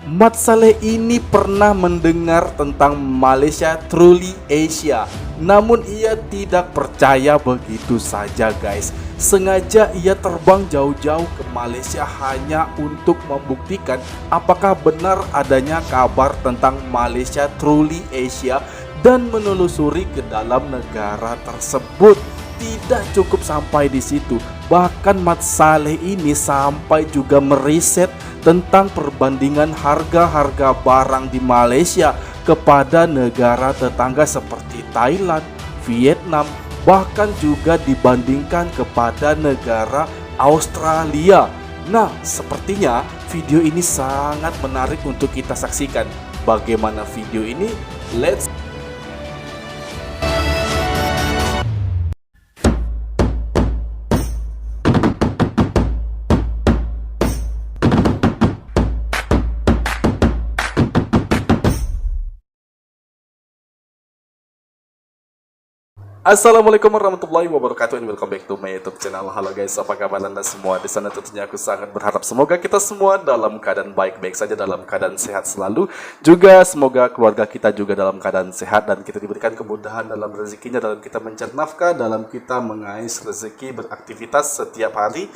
Mat Saleh ini pernah mendengar tentang Malaysia truly Asia. Namun ia tidak percaya begitu saja guys. Sengaja ia terbang jauh-jauh ke Malaysia hanya untuk membuktikan apakah benar adanya kabar tentang Malaysia truly Asia dan menelusuri ke dalam negara tersebut. Tidak cukup sampai di situ, bahkan Mat Saleh ini sampai juga meriset tentang perbandingan harga-harga barang di Malaysia kepada negara tetangga seperti Thailand, Vietnam, bahkan juga dibandingkan kepada negara Australia. Nah, sepertinya video ini sangat menarik untuk kita saksikan. Bagaimana video ini? Let's Assalamualaikum warahmatullahi wabarakatuh and welcome back to my YouTube channel. Halo guys, apa kabar anda semua di sana? Tentunya aku sangat berharap semoga kita semua dalam keadaan baik-baik saja, dalam keadaan sehat selalu. Juga semoga keluarga kita juga dalam keadaan sehat dan kita diberikan kemudahan dalam rezekinya, dalam kita mencari nafkah, dalam kita mengais rezeki, beraktivitas setiap hari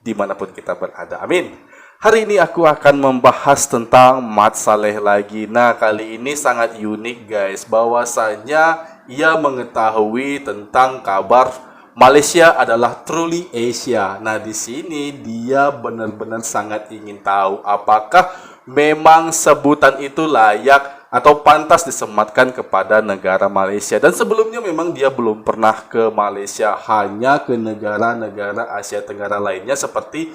dimanapun kita berada. Amin. Hari ini aku akan membahas tentang Mat Saleh lagi. Nah, kali ini sangat unik guys, bahwasanya ia mengetahui tentang kabar Malaysia adalah truly Asia. Nah, di sini dia benar-benar sangat ingin tahu apakah memang sebutan itu layak atau pantas disematkan kepada negara Malaysia. Dan sebelumnya memang dia belum pernah ke Malaysia, hanya ke negara-negara Asia Tenggara lainnya seperti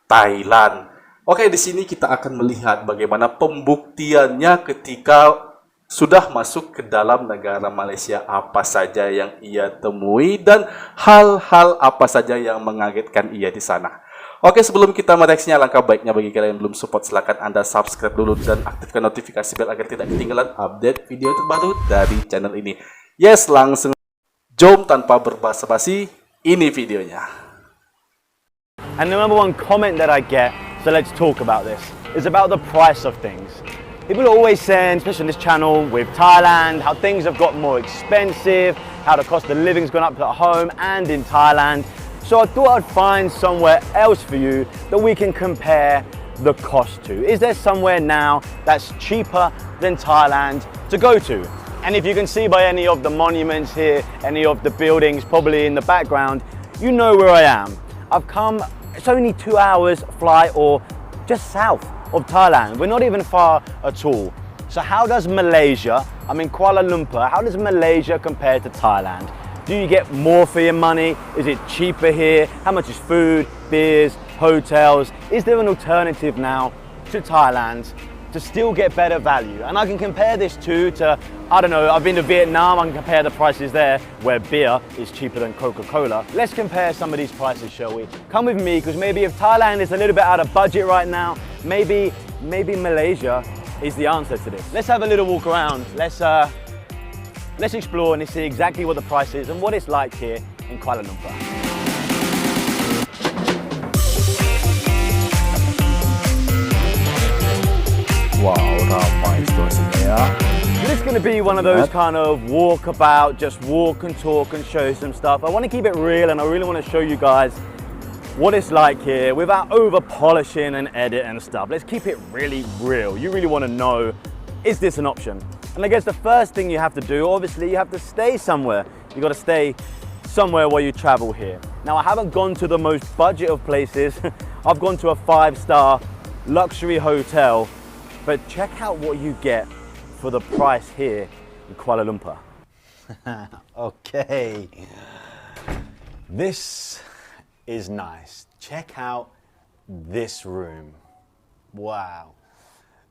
Thailand. Oke, di sini kita akan melihat bagaimana pembuktiannya ketika sudah masuk ke dalam negara Malaysia, apa saja yang ia temui dan hal-hal apa saja yang mengagetkan ia di sana. Oke, sebelum kita mereaksinya, alangkah baiknya bagi kalian yang belum support, silakan Anda subscribe dulu dan aktifkan notifikasi bel agar tidak ketinggalan update video terbaru dari channel ini. Yes, langsung jom tanpa berbasa-basi, ini videonya. And the number one comment that I get, so let's talk about this, is about the price of things. People are always saying, especially on this channel with Thailand, how things have got more expensive, how the cost of living's gone up at home and in Thailand. So I thought I'd find somewhere else for you that we can compare the cost to. Is there somewhere now that's cheaper than Thailand to go to? And if you can see by any of the monuments here, any of the buildings probably in the background, you know where I am. I've come, it's only 2 hours flight or just south of Thailand. We're not even far at all. So how does Malaysia, I'm in Kuala Lumpur, how does Malaysia compare to Thailand? Do you get more for your money? Is it cheaper here? How much is food, beers, hotels? Is there an alternative now to Thailand to still get better value? And I can compare this to, I don't know, I've been to Vietnam, I can compare the prices there where beer is cheaper than Coca-Cola. Let's compare some of these prices, shall we? Come with me, because maybe if Thailand is a little bit out of budget right now, maybe Malaysia is the answer to this. Let's have a little walk around. Let's explore and see exactly what the price is and what it's like here in Kuala Lumpur. Wow, ramai situasinya ya. This is going to be one of those kind of walkabout, just walk and talk and show you some stuff. I want to keep it real and I really want to show you guys what it's like here without over polishing and edit and stuff. Let's keep it really real. You really want to know, is this an option? And I guess the first thing you have to do, obviously, you have to stay somewhere. You got to stay somewhere while you travel here. Now, I haven't gone to the most budget of places. I've gone to a 5-star luxury hotel, but check out what you get for the price here in Kuala Lumpur. Okay, this is nice. Check out this room. Wow.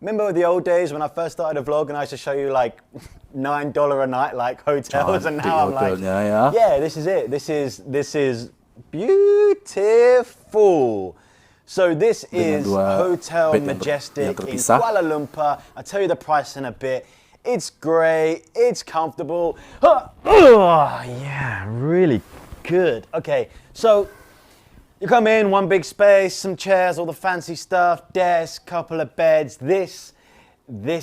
Remember the old days when I first started a vlog and I used to show you like $9 a night like hotels, and now I'm like, yeah, this is it. This is beautiful. So this is Hotel Majestic in Kuala Lumpur. I'll tell you the price in a bit. It's great, it's comfortable. Oh, yeah, really good. Okay, so You come in, one big space, some chairs, all the fancy stuff, desk, couple of beds. This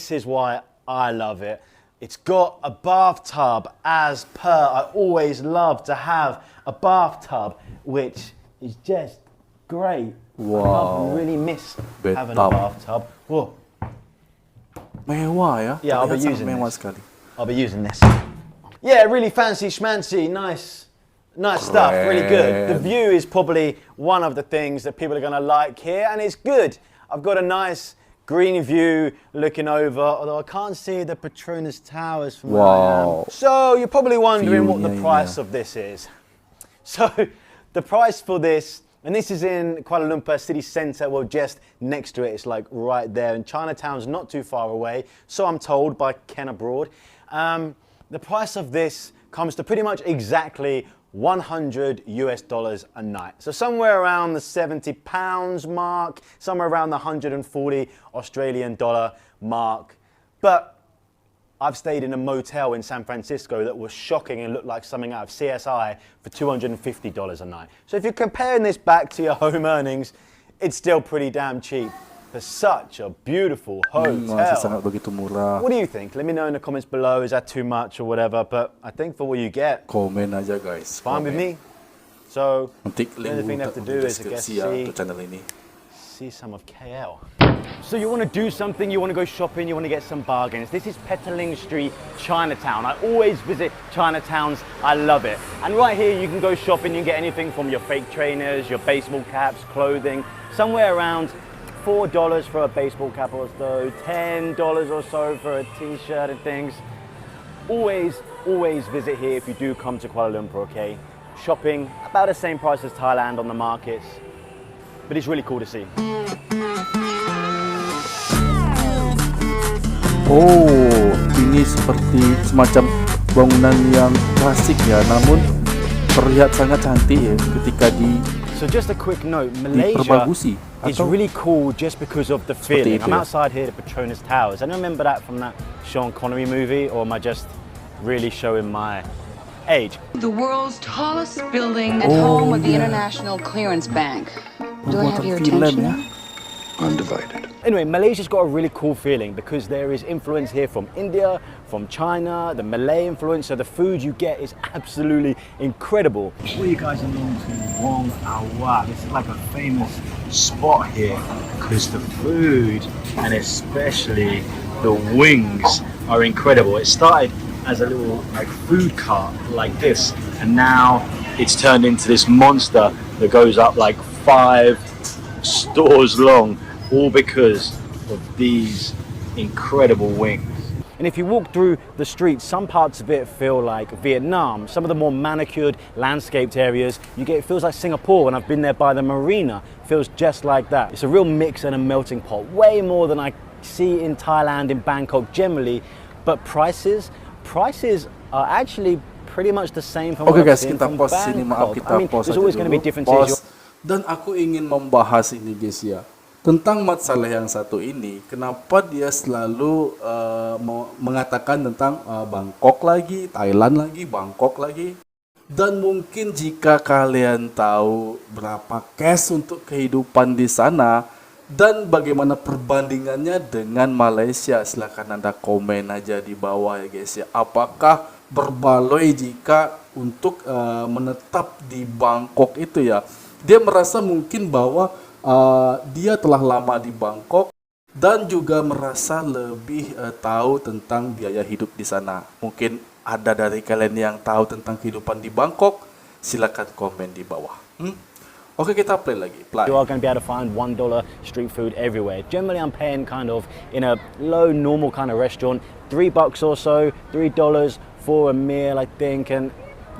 is why I love it. It's got a bathtub as per. I always love to have a bathtub, which is just great. Wow. I really miss Bathtub. having a bathtub. Whoa. Mewah ya. Yeah, I'll be Terlihat using sangat mewah this. sekali. I'll be using this. Yeah, really fancy schmancy, nice stuff, really good. The view is probably one of the things that people are gonna like here, and it's good. I've got a nice green view looking over, although I can't see the Petronas Towers from where I am. So you're probably wondering what the price of this is. So the price for this, and this is in Kuala Lumpur city centre, well just next to it, it's like right there, and Chinatown's not too far away, so I'm told by Ken Abroad. The price of this comes to pretty much exactly $100 a night. So somewhere around the £70 mark, somewhere around the 140 Australian dollar mark. But I've stayed in a motel in San Francisco that was shocking and looked like something out of CSI for $250 a night. So if you're comparing this back to your home earnings, it's still pretty damn cheap for such a beautiful Masih hotel. sangat begitu murah. What do you think? Let me know in the comments below. Is that too much or whatever? But I think for what you get, Komen aja guys. fine with me. So Nanti the only thing they have to do is, I guess, deskripsi ya untuk channel ini. see some of KL. So you want to do something, you want to go shopping, you want to get some bargains. This is Petaling Street, Chinatown. I always visit Chinatowns, I love it. And right here you can go shopping, you can get anything from your fake trainers, your baseball caps, clothing, somewhere around $4 for a baseball cap or so, $10 or so for a t-shirt and things. Always visit here if you do come to Kuala Lumpur, okay? Shopping, about the same price as Thailand on the markets, but it's really cool to see. Oh, ini seperti semacam bangunan yang klasik ya, namun terlihat sangat cantik ya ketika So just a quick note, Malaysia diperbagusi. is really cool just because of the feeling. itu I'm ya. outside here at Petronas Towers. I remember that from that Sean Connery movie, or am I just really showing my age? The world's tallest building and home of the International Clearance Bank. Do I have your attention? ya. Undivided. Anyway, Malaysia's got a really cool feeling because there is influence here from India, from China, the Malay influence, so the food you get is absolutely incredible. What are you guys along to Wong Awat? This is like a famous spot here because the food, and especially the wings, are incredible. It started as a little like food cart like this, and now it's turned into this monster that goes up like 5 stores long, all because of these incredible wings. And if you walk through the streets, some parts of it feel like Vietnam. Some of the more manicured, landscaped areas, it feels like Singapore, and I've been there by the marina. It feels just like that. It's a real mix and a melting pot, way more than I see in Thailand, in Bangkok generally. But prices are actually pretty much the same from Oke what I've guys, seen kita from pause sini, maaf Bangkok. kita I mean, pause there's aja always going to be dulu. differences. Pause. Dan aku ingin membahas ini guys ya, tentang Mat Saleh yang satu ini. Kenapa dia selalu mengatakan tentang Bangkok lagi, Thailand lagi, Bangkok lagi. Dan mungkin jika kalian tahu berapa cash untuk kehidupan di sana dan bagaimana perbandingannya dengan Malaysia, silakan Anda komen aja di bawah ya guys ya. Apakah berbaloi jika untuk menetap di Bangkok itu ya? Dia merasa mungkin bahwa dia telah lama di Bangkok dan juga merasa lebih tahu tentang biaya hidup di sana. Mungkin ada dari kalian yang tahu tentang kehidupan di Bangkok, silakan komen di bawah. Oke, kita play lagi. Play. You are going to be able to find $1 street food everywhere. Generally, I'm paying kind of in a low, normal kind of restaurant, $3 or so, $3 for a meal, I think, and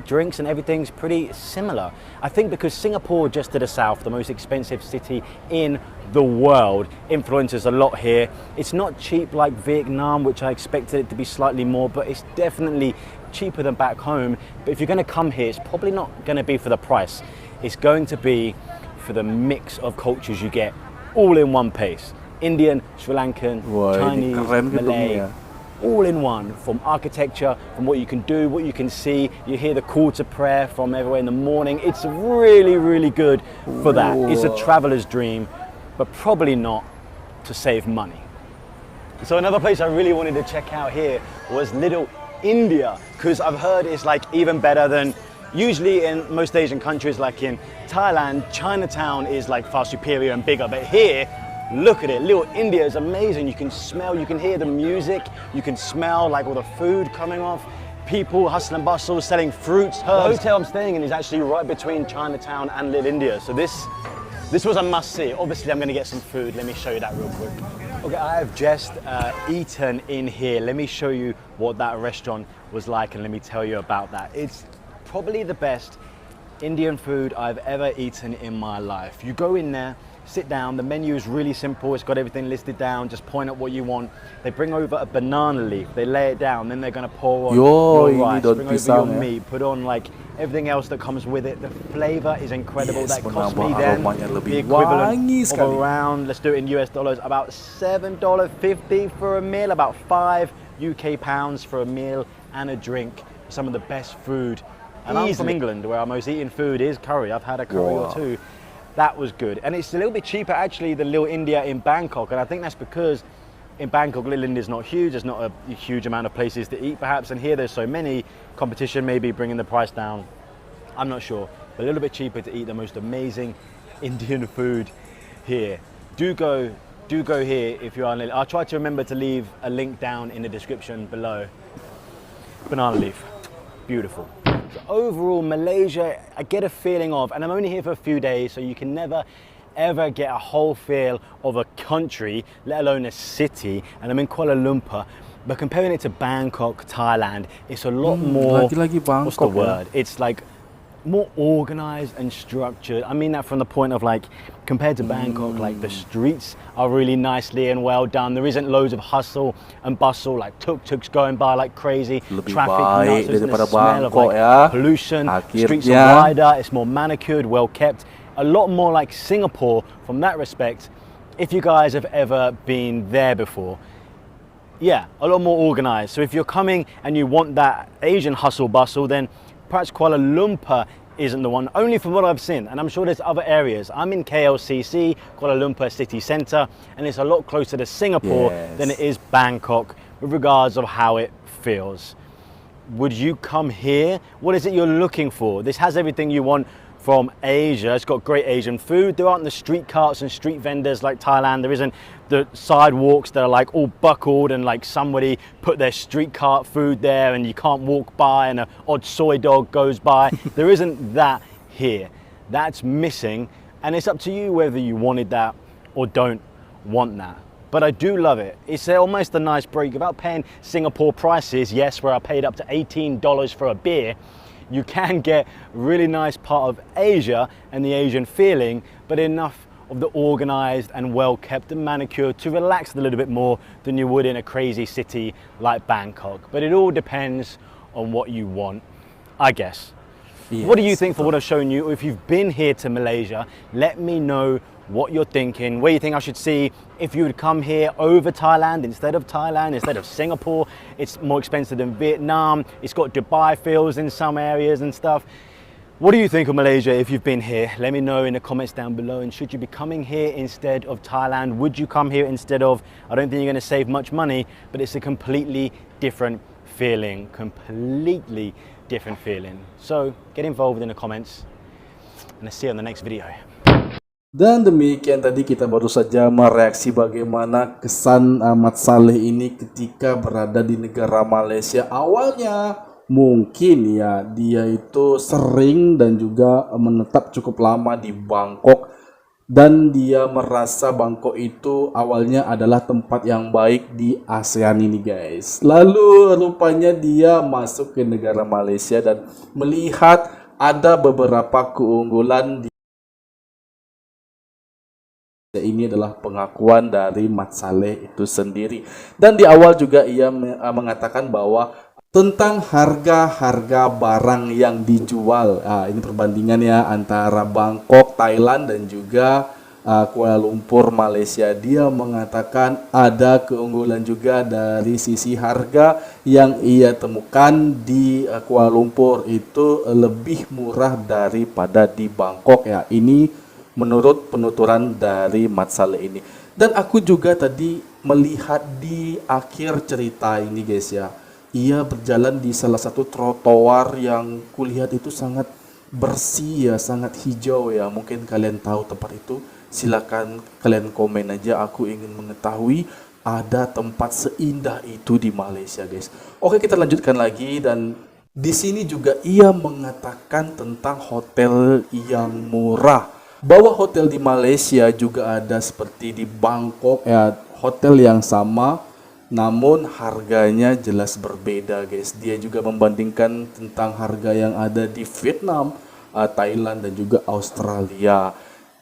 drinks and everything's pretty similar. I think because Singapore, just to the south, the most expensive city in the world, influences a lot here. It's not cheap like Vietnam, which I expected it to be slightly more, but it's definitely cheaper than back home. But if you're going to come here, it's probably not going to be for the price. It's going to be for the mix of cultures you get all in one place. Indian, Sri Lankan, Wah, ini Chinese, keren Malay, gedungnya. all in one, from architecture, from what you can do, what you can see. You hear the call to prayer from everywhere in the morning. It's really, really good for that. It's a traveler's dream, but probably not to save money. So another place I really wanted to check out here was Little India, because I've heard it's like even better than usually in most Asian countries. Like in Thailand, Chinatown is like far superior and bigger, but here, look at it, Little India is amazing. You can smell, you can hear the music, you can smell like all the food coming off, people hustle and bustle, selling fruits, herbs. The hotel I'm staying in is actually right between Chinatown and Little India, so this was a must-see. Obviously, I'm gonna get some food. Let me show you that real quick. Okay, I have just eaten in here. Let me show you what that restaurant was like and let me tell you about that. It's probably the best Indian food I've ever eaten in my life. You go in there, sit down, the menu is really simple, it's got everything listed down, just point at what you want. They bring over a banana leaf, they lay it down, then they're gonna pour on your rice, bring over your meat, put on like everything else that comes with it. The flavor is incredible. Yes, that cost me then the equivalent of around, let's do it in US dollars, about $7.50 for a meal, about 5 UK pounds for a meal and a drink. Some of the best food. And I'm from England, where our most eaten food is curry. I've had a curry or two. That was good. And it's a little bit cheaper actually than Little India in Bangkok. And I think that's because in Bangkok, Little India is not huge. There's not a huge amount of places to eat perhaps. And here there's so many, competition maybe bringing the price down. I'm not sure. But a little bit cheaper to eat the most amazing Indian food here. Do go here if you are in Little. I'll try to remember to leave a link down in the description below. Banana leaf, beautiful. So overall, Malaysia, I get a feeling of, and I'm only here for a few days, so you can never ever get a whole feel of a country, let alone a city, and I'm in Kuala Lumpur. But comparing it to Bangkok, Thailand, it's a lot more, what's the word? It's like more organized and structured. I mean that from the point of like, compared to Bangkok, like the streets are really nicely and well done. There isn't loads of hustle and bustle, like tuk-tuks going by like crazy, traffic nuts, there's the smell of like pollution, streets are wider, it's more manicured, well kept. A lot more like Singapore from that respect, if you guys have ever been there before. Yeah, a lot more organized. So if you're coming and you want that Asian hustle bustle, then perhaps Kuala Lumpur isn't the one, only from what I've seen, and I'm sure there's other areas. I'm in KLCC, Kuala Lumpur city centre, and it's a lot closer to Singapore than it is Bangkok with regards of how it feels. Would you come here? What is it you're looking for? This has everything you want from Asia. It's got great Asian food. There aren't the street carts and street vendors like Thailand. There isn't the sidewalks that are like all buckled and like somebody put their street cart food there and you can't walk by and an odd soy dog goes by. There isn't that here. That's missing, and it's up to you whether you wanted that or don't want that. But I do love it. It's almost a nice break. Without paying Singapore prices, yes, where I paid up to $18 for a beer, you can get a really nice part of Asia and the Asian feeling, but enough of the organized and well kept and manicured to relax a little bit more than you would in a crazy city like Bangkok. But it all depends on what you want, I guess. Yes. What do you think for what I've shown you? If you've been here to Malaysia, let me know what you're thinking, where you think I should see, if you would come here over Thailand instead of Singapore. It's more expensive than Vietnam. It's got Dubai feels in some areas and stuff. What do you think of Malaysia if you've been here? Let me know in the comments down below. And should you be coming here instead of Thailand? Would you come here instead of, I don't think you're going to save much money, but it's a completely different feeling, So get involved in the comments and I'll see you on the next video. Dan demikian tadi kita baru saja mereaksi bagaimana kesan Ahmad Saleh ini ketika berada di negara Malaysia. Awalnya mungkin ya dia itu sering dan juga menetap cukup lama di Bangkok, dan dia merasa Bangkok itu awalnya adalah tempat yang baik di ASEAN ini guys. Lalu rupanya dia masuk ke negara Malaysia dan melihat ada beberapa keunggulan. Ini adalah pengakuan dari Ahmad Saleh itu sendiri. Dan di awal juga ia mengatakan bahwa tentang harga-harga barang yang dijual. Ini perbandingan ya antara Bangkok, Thailand dan juga Kuala Lumpur, Malaysia. Dia mengatakan ada keunggulan juga dari sisi harga yang ia temukan di Kuala Lumpur itu lebih murah daripada di Bangkok ya. Ini menurut penuturan dari Saleh ini. Dan aku juga tadi melihat di akhir cerita ini guys ya. Ia berjalan di salah satu trotoar yang kulihat itu sangat bersih ya, sangat hijau ya. Mungkin kalian tahu tempat itu. Silakan kalian komen aja, aku ingin mengetahui ada tempat seindah itu di Malaysia guys. Oke, kita lanjutkan lagi dan di sini juga ia mengatakan tentang hotel yang murah. Bahwa hotel di Malaysia juga ada seperti di Bangkok ya, hotel yang sama namun harganya jelas berbeda guys. Dia juga membandingkan tentang harga yang ada di Vietnam, Thailand dan juga Australia.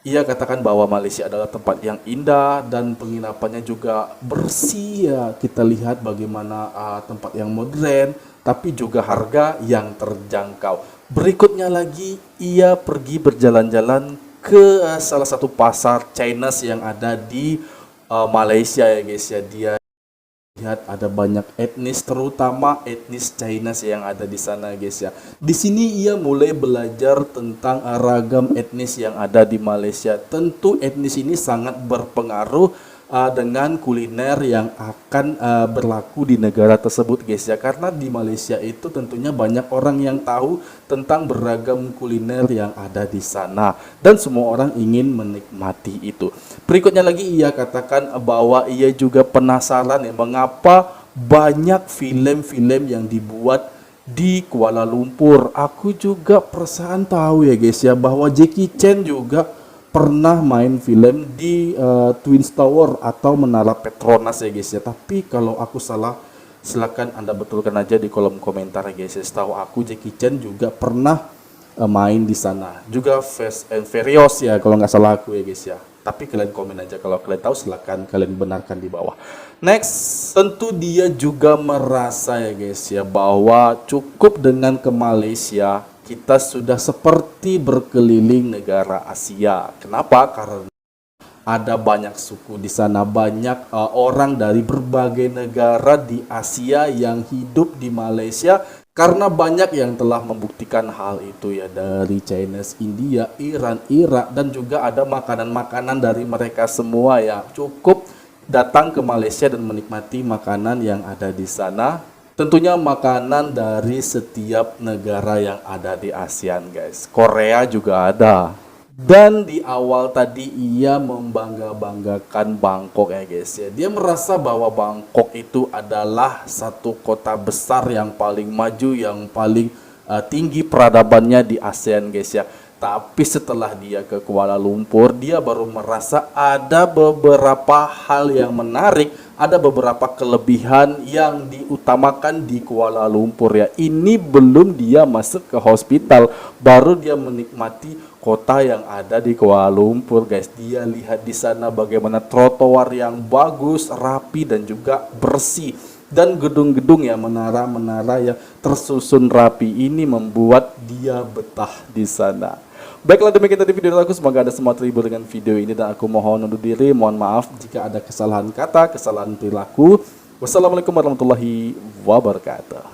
Ia katakan bahwa Malaysia adalah tempat yang indah dan penginapannya juga bersih ya. Kita lihat bagaimana tempat yang modern tapi juga harga yang terjangkau. Berikutnya lagi ia pergi berjalan-jalan ke salah satu pasar Chinese yang ada di Malaysia ya guys ya. Dia lihat ada banyak etnis, terutama etnis Chinese yang ada di sana guys ya. Di sini ia mulai belajar tentang ragam etnis yang ada di Malaysia. Tentu etnis ini sangat berpengaruh dengan kuliner yang akan berlaku di negara tersebut guys ya. Karena di Malaysia itu tentunya banyak orang yang tahu tentang beragam kuliner yang ada di sana dan semua orang ingin menikmati itu. Berikutnya lagi ia katakan bahwa ia juga penasaran ya, mengapa banyak film-film yang dibuat di Kuala Lumpur. Aku juga perasaan tahu ya guys ya, bahwa Jackie Chan juga pernah main film di Twin Tower atau Menara Petronas ya guys ya. Tapi kalau aku salah, silakan Anda betulkan aja di kolom komentar ya guys ya. Setahu aku Jackie Chan juga pernah main di sana. Juga Fast and Furious ya kalau nggak salah aku ya guys ya. Tapi kalian komen aja kalau kalian tahu, silakan kalian benarkan di bawah. Next, tentu dia juga merasa ya guys ya bahwa cukup dengan ke Malaysia kita sudah seperti berkeliling negara Asia. Kenapa? Karena ada banyak suku di sana, banyak orang dari berbagai negara di Asia yang hidup di Malaysia. Karena banyak yang telah membuktikan hal itu ya, dari Chinese, India, Iran, Irak, dan juga ada makanan-makanan dari mereka semua ya. Cukup datang ke Malaysia dan menikmati makanan yang ada di sana. Tentunya makanan dari setiap negara yang ada di ASEAN guys. Korea juga ada. Dan di awal tadi ia membangga-banggakan Bangkok ya guys ya. Dia merasa bahwa Bangkok itu adalah satu kota besar yang paling maju, yang paling tinggi peradabannya di ASEAN guys ya. Tapi setelah dia ke Kuala Lumpur, dia baru merasa ada beberapa hal yang menarik, ada beberapa kelebihan yang diutamakan di Kuala Lumpur ya. Ini belum dia masuk ke hospital, baru dia menikmati kota yang ada di Kuala Lumpur guys. Dia lihat di sana bagaimana trotoar yang bagus, rapi dan juga bersih. Dan gedung-gedung ya, menara-menara yang tersusun rapi ini membuat dia betah di sana. Baiklah, demikian tadi video aku. Semoga Anda semua terhibur dengan video ini dan aku mohon undur diri. Mohon maaf jika ada kesalahan kata, kesalahan perilaku. Wassalamualaikum warahmatullahi wabarakatuh.